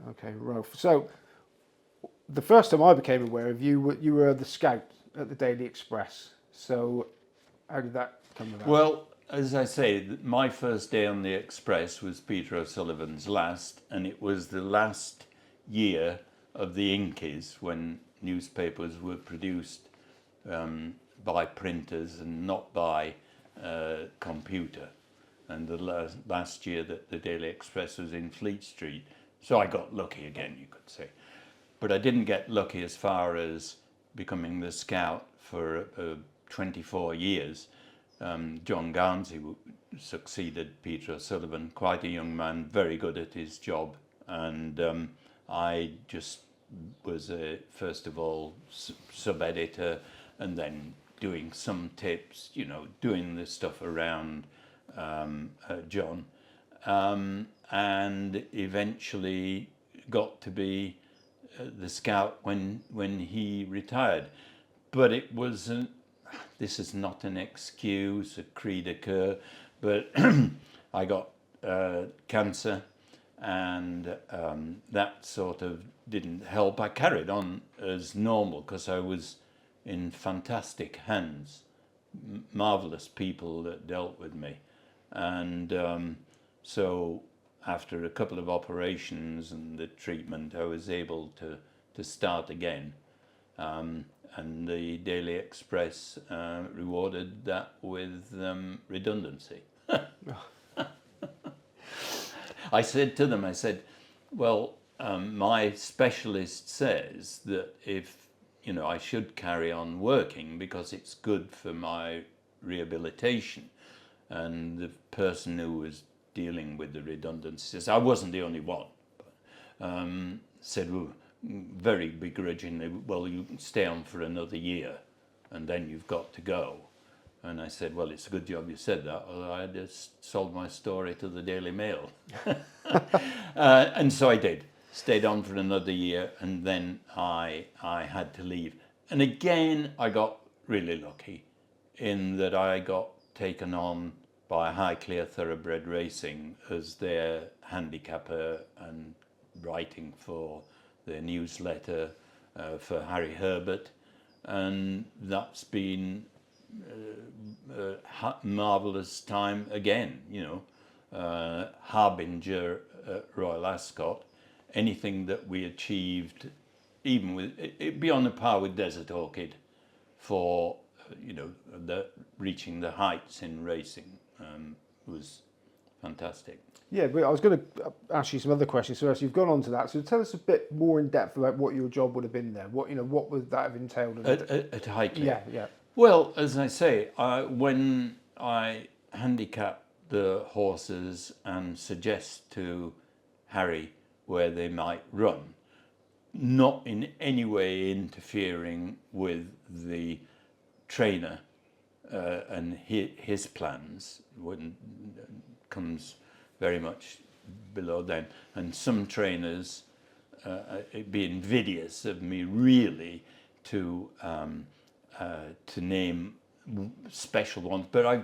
Okay, Rolf. So the first time I became aware of you, you were the scout at the Daily Express. So how did that come about? Well, as I say, my first day on the Express was Peter O'Sullivan's last, and it was the last year of the Inkies when newspapers were produced by printers and not by computer. And the last year that the Daily Express was in Fleet Street. So I got lucky again, you could say. But I didn't get lucky as far as becoming the scout for 24 years. John Garnsey succeeded Peter O'Sullivan, quite a young man, very good at his job. And I just was, first of all, sub-editor, and then doing some tips, doing the stuff around John. And eventually got to be the scout when he retired. But it wasn't, this is not an excuse, a cri de coeur, but I got cancer, and that sort of didn't help. I carried on as normal because I was in fantastic hands, marvelous people that dealt with me. And so after a couple of operations and the treatment, I was able to start again. And the Daily Express rewarded that with redundancy. I said to them, well, my specialist says that if, I should carry on working because it's good for my rehabilitation. And the person who was dealing with the redundancies, I wasn't the only one, said, well, very begrudgingly, well, you can stay on for another year and then you've got to go. And I said, well, it's a good job you said that, or I just sold my story to the Daily Mail. And so I did, stayed on for another year, and then I had to leave. And again, I got really lucky in that I got taken on by Highclere Thoroughbred Racing as their handicapper and writing for their newsletter for Harry Herbert, and that's been a marvellous time again. Harbinger at Royal Ascot, anything that we achieved, even with it, be on a par with Desert Orchid for reaching the heights in racing was fantastic. Yeah, but I was going to ask you some other questions first. You've gone on to that, so tell us a bit more in depth about what your job would have been there. What would that have entailed? At Highclere? Yeah. Well, as I say, when I handicap the horses and suggest to Harry where they might run, not in any way interfering with the trainer and his plans, comes very much below them. And some trainers be invidious of me really to name special ones, but I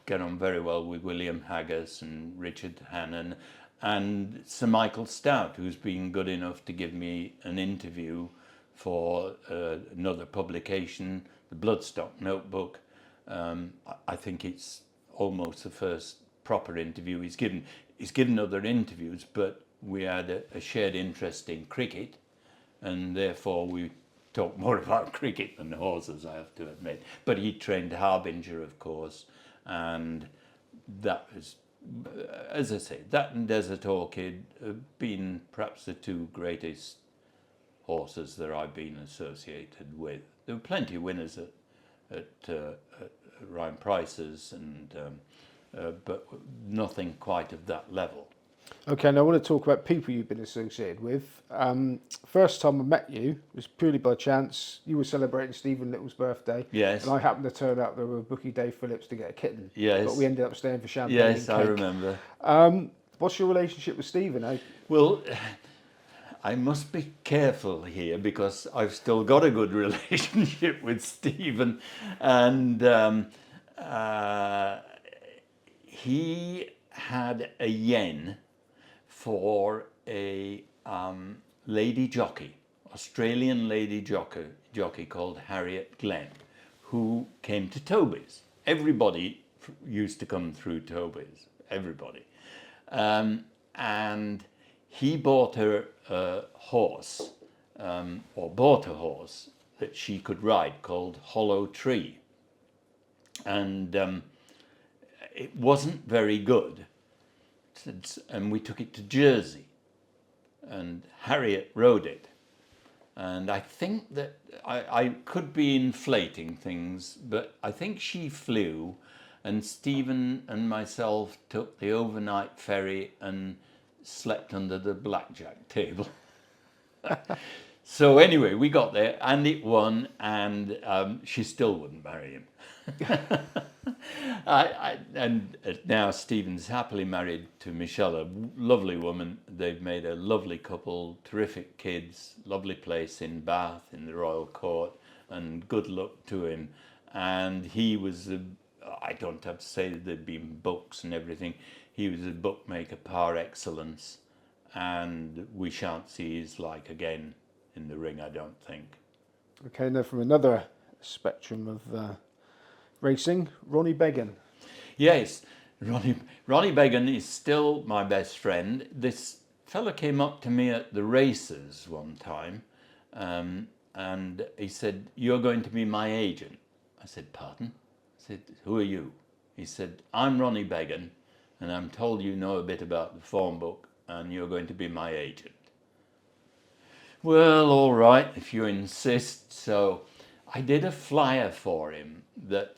get on very well with William Haggis and Richard Hannon and Sir Michael Stout, who's been good enough to give me an interview for another publication, the Bloodstock Notebook. I think it's almost the first proper interview he's given. He's given other interviews, but we had a shared interest in cricket, and therefore we talk more about cricket than horses, I have to admit. But he trained Harbinger, of course, and that was, as I say, that and Desert Orchid have been perhaps the two greatest horses that I've been associated with. There were plenty of winners at Ryan Price's, but nothing quite of that level. Okay, now I want to talk about people you've been associated with. First time I met you was purely by chance. You were celebrating Stephen Little's birthday. Yes. And I happened to turn up there with Bookie Dave Phillips to get a kitten. Yes. But we ended up staying for champagne. Yes, and I cake. remember. What's your relationship with Stephen, eh? Well, I must be careful here because I've still got a good relationship with Stephen, and he had a yen for a lady jockey, Australian lady jockey called Harriet Glenn, who came to Toby's. Everybody used to come through Toby's, everybody. And he bought her a horse, or bought a horse that she could ride called Hollow Tree. And it wasn't very good. And we took it to Jersey. And Harriet rode it. And I think that I could be inflating things, but I think she flew, and Stephen and myself took the overnight ferry and slept under the blackjack table. So anyway, we got there, and it won, and she still wouldn't marry him. And now Stephen's happily married to Michelle, a lovely woman. They've made a lovely couple, terrific kids, lovely place in Bath in the Royal Court, and good luck to him. And he was, I don't have to say that there'd been books and everything, he was a bookmaker par excellence, and we shan't see his like again in the ring, I don't think. Okay, now from another spectrum of racing, Ronnie Beggan. Yes, Ronnie Beggan is still my best friend. This fella came up to me at the races one time, and he said, "You're going to be my agent." I said, "Pardon?" I said, "Who are you?" He said, "I'm Ronnie Beggan, and I'm told you know a bit about the form book, and you're going to be my agent." Well, all right, if you insist. So I did a flyer for him that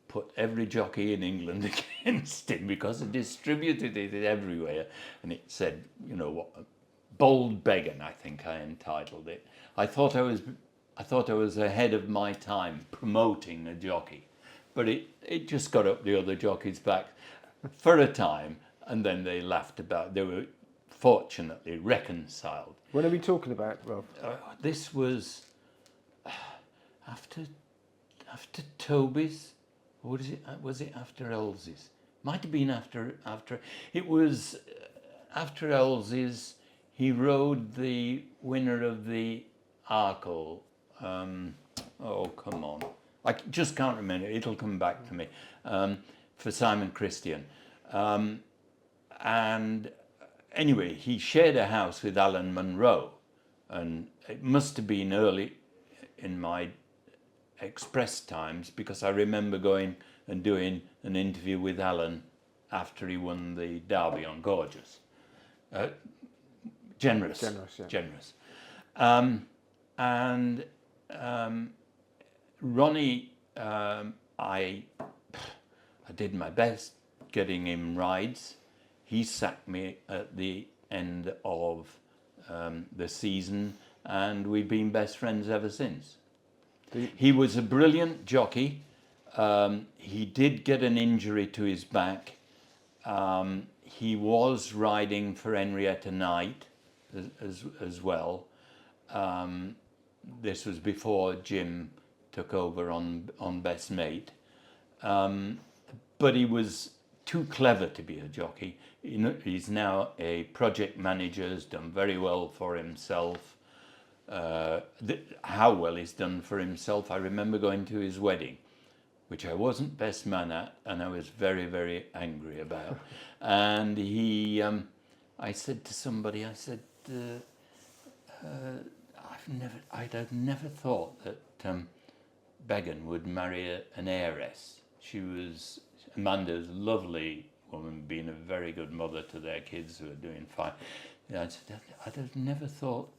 put every jockey in England against him, because I distributed it everywhere, and it said, you know, what, Bold Beggan, I think I entitled it. I thought I was ahead of my time promoting a jockey, but it just got up the other jockeys' back for a time, and then they laughed about it. They were fortunately reconciled. When are we talking about, Rolf? This was after Toby's. What is it? Was it after Elzey's? Might have been after. It was after Elzey's. He rode the winner of the Arkle. Oh, come on! I just can't remember. It'll come back to me. For Simon Christian, and anyway, he shared a house with Alan Munro, and it must have been early in my Express times, because I remember going and doing an interview with Alan after he won the Derby on Gorgeous. Generous. And Ronnie, I did my best getting him rides. He sacked me at the end of the season, and we've been best friends ever since. He was a brilliant jockey. He did get an injury to his back. He was riding for Henrietta Knight as well. This was before Jim took over on Best Mate. But he was too clever to be a jockey. He's now a project manager, has done very well for himself. How well he's done for himself, I remember going to his wedding, which I wasn't best man at, and I was very, very angry about. And I said to somebody, I said, I'd have never thought that Beggan would marry an heiress. Amanda's a lovely woman, being a very good mother to their kids who are doing fine. I said, I'd have never thought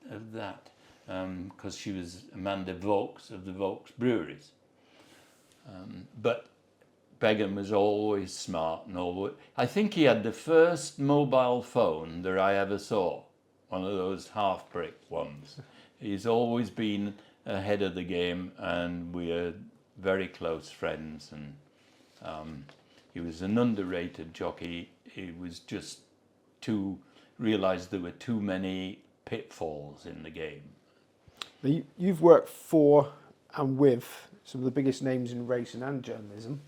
of that, because she was Amanda Vaux of the Vaux Breweries. But Beggan was always smart, and I think he had the first mobile phone that I ever saw, one of those half-brick ones. He's always been ahead of the game, and we are very close friends, and he was an underrated jockey. He was just realised there were too many pitfalls in the game. Now, you've worked for and with some of the biggest names in racing and journalism,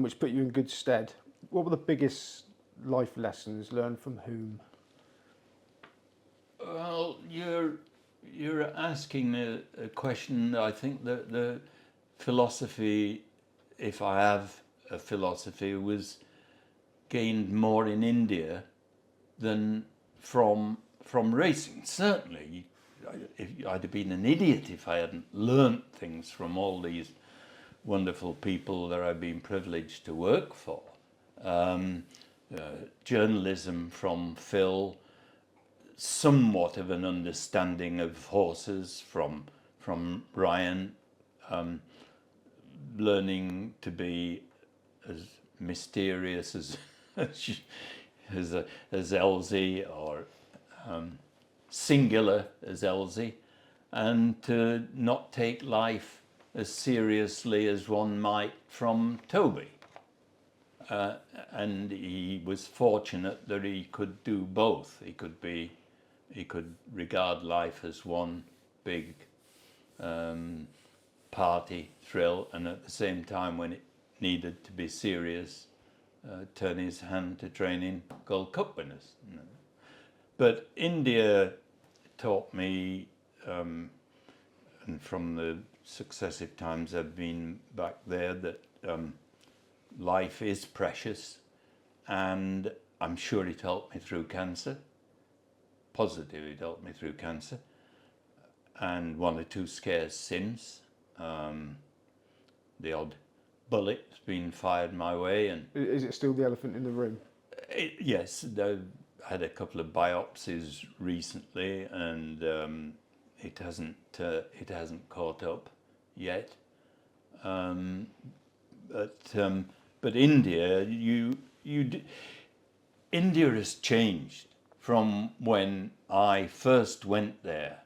which put you in good stead. What were the biggest life lessons learned from whom? Well, you're asking a question. I think that the philosophy, if I have a philosophy, was gained more in India than from racing. Certainly, I'd have been an idiot if I hadn't learnt things from all these wonderful people that I've been privileged to work for. Journalism from Phil, somewhat of an understanding of horses from Ryan, learning to be as mysterious as Elsie, or singular as Elsie, and to not take life as seriously as one might from Toby. And he was fortunate that he could do both. He could regard life as one big party thrill, and at the same time, when it needed to be serious, turn his hand to training Gold Cup winners. But India taught me, and from the successive times I've been back there, that life is precious, and I'm sure it helped me through cancer. Positively, it helped me through cancer, and one or two scares since. The odd bullet's been fired my way, and Is it still the elephant in the room? yes, I've had a couple of biopsies recently, and it hasn't caught up yet. But India, India has changed from when I first went there.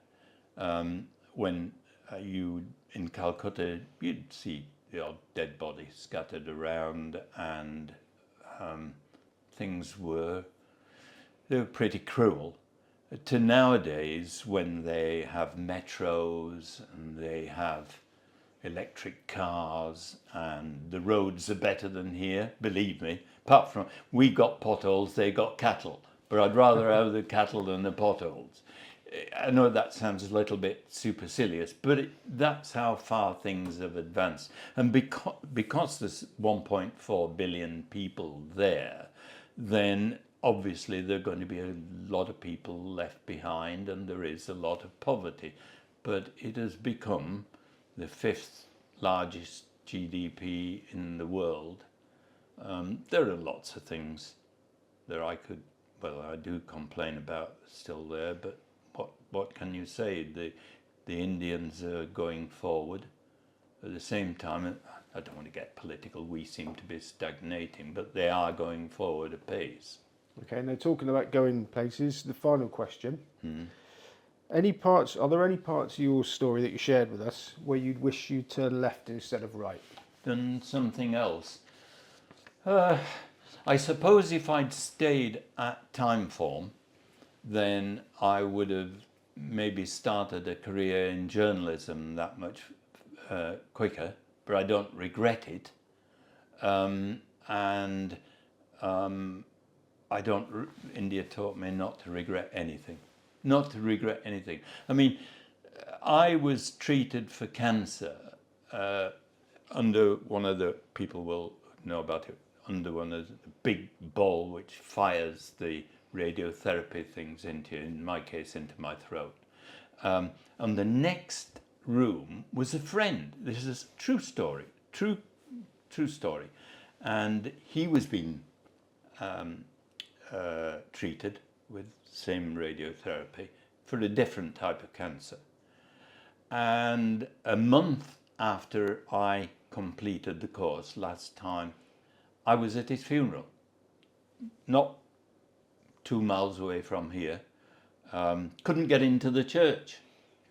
When you in Calcutta, you'd see the odd dead body scattered around, and things were pretty cruel. To nowadays, when they have metros and they have electric cars and the roads are better than here, believe me. Apart from, we got potholes, they got cattle, but I'd rather have the cattle than the potholes. I know that sounds a little bit supercilious, but that's how far things have advanced. And because there's 1.4 billion people there, then obviously there are going to be a lot of people left behind, and there is a lot of poverty. But it has become the 5th largest GDP in the world. There are lots of things that I do complain about still there, but what can you say? The Indians are going forward. At the same time, I don't want to get political, we seem to be stagnating, but they are going forward apace. Okay, now talking about going places, the final question. Are there any parts of your story that you shared with us where you'd wish you turned left instead of right? Done something else. I suppose if I'd stayed at Timeform, then I would have maybe started a career in journalism that much quicker, but I don't regret it. India taught me not to regret anything. Not to regret anything. I mean, I was treated for cancer under one of the, people will know about it, under one of the big ball which fires the radiotherapy things into, in my case, into my throat. And the next room was a friend. This is a true story, true story. And he was being treated with same radiotherapy for a different type of cancer. And a month after I completed the course last time, I was at his funeral, not 2 miles away from here. Couldn't get into the church.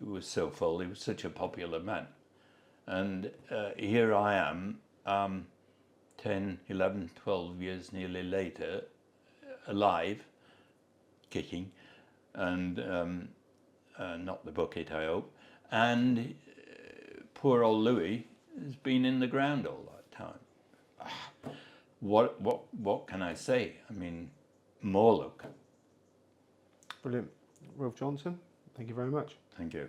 It was so full. He was such a popular man. And here I am, 10, 11, 12 years nearly later, alive, kicking, and not the bucket, I hope. And poor old Louis has been in the ground all that time. What can I say? I mean, more luck. Brilliant. Rolf Johnson. Thank you very much. Thank you.